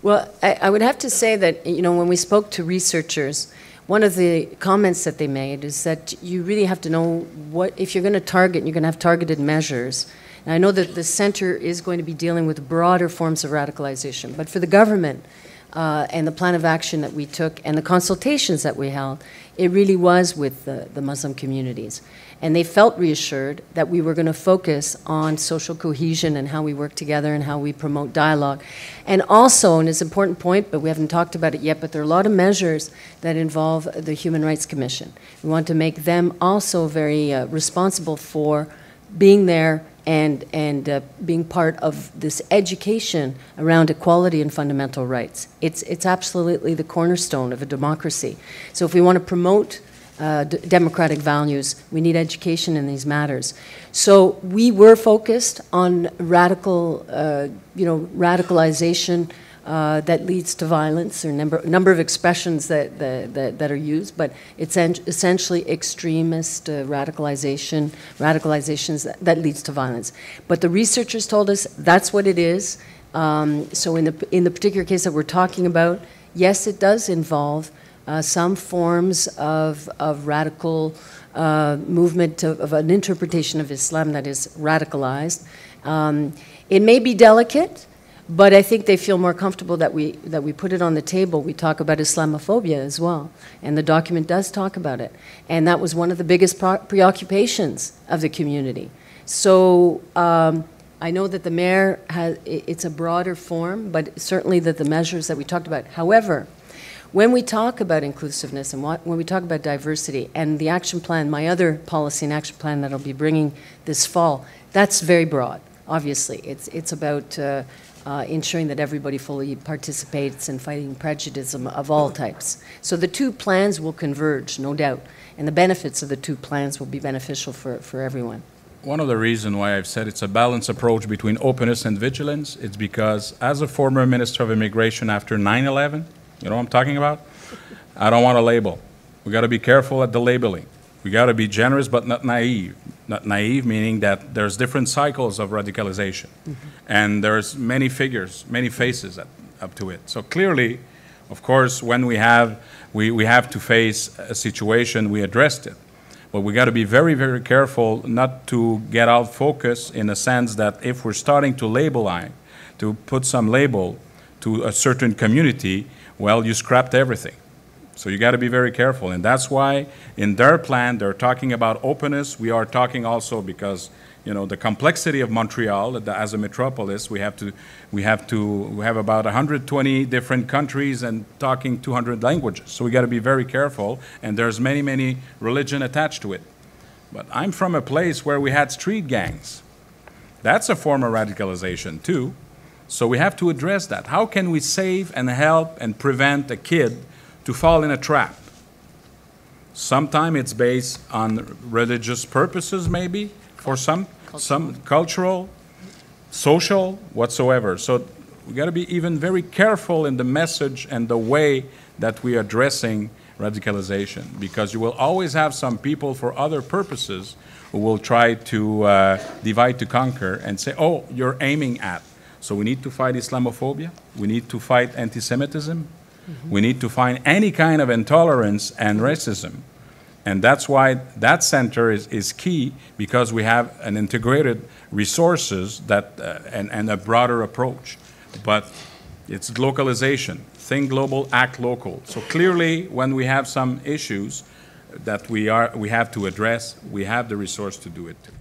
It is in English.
Well, I would have to say that, you know, when we spoke to researchers, one of the comments that they made is that you really have to know what, if you're going to target, you're going to have targeted measures. And I know that the center is going to be dealing with broader forms of radicalization, but for the government and the plan of action that we took and the consultations that we held, it really was with the Muslim communities. And they felt reassured that we were going to focus on social cohesion and how we work together and how we promote dialogue. And also, and it's an important point, but we haven't talked about it yet, but there are a lot of measures that involve the Human Rights Commission. We want to make them also very responsible for being there and being part of this education around equality and fundamental rights. It's absolutely the cornerstone of a democracy. So if we want to promote democratic values, we need education in these matters. So we were focused on radicalization that leads to violence, or number of expressions that are used, but it's essentially extremist radicalizations that leads to violence. But the researchers told us that's what it is. So in the particular case that we're talking about, yes, it does involve some forms of radical movement of an interpretation of Islam that is radicalized. It may be delicate, but I think they feel more comfortable that we put it on the table. We talk about Islamophobia as well, and the document does talk about it. And that was one of the biggest preoccupations of the community. So I know that the mayor has, it's a broader form, but certainly that the measures that we talked about. However, when we talk about inclusiveness and when we talk about diversity and the action plan, my other policy and action plan that I'll be bringing this fall, that's very broad, obviously. It's about ensuring that everybody fully participates in fighting prejudice of all types. So the two plans will converge, no doubt, and the benefits of the two plans will be beneficial for everyone. One of the reasons why I've said it's a balanced approach between openness and vigilance, it's because as a former Minister of Immigration after 9/11, you know what I'm talking about? I don't want to label. We got to be careful at the labeling. We got to be generous but not naive. Not naive meaning that there's different cycles of radicalization. And there's many figures, many faces up to it. So clearly, of course, when we have to face a situation, we addressed it. But we got to be very, very careful not to get out focus in the sense that if we're starting to to put some label to a certain community, well, you scrapped everything. So you got to be very careful. And that's why in their plan, they're talking about openness. We are talking also because, you know, the complexity of Montreal as a metropolis, we have about 120 different countries and talking 200 languages. So we got to be very careful. And there's many, many religion attached to it. But I'm from a place where we had street gangs. That's a form of radicalization too. So we have to address that. How can we save and help and prevent a kid to fall in a trap? Sometimes it's based on religious purposes, maybe, for some cultural, social, whatsoever. So we got to be even very careful in the message and the way that we are addressing radicalization, because you will always have some people for other purposes who will try to divide to conquer and say, oh, you're aiming at. So we need to fight Islamophobia. We need to fight anti-Semitism. We need to find any kind of intolerance and racism. And that's why that center is key, because we have an integrated resources that, and a broader approach. But it's localization. Think global, act local. So clearly, when we have some issues that we have to address, we have the resource to do it too.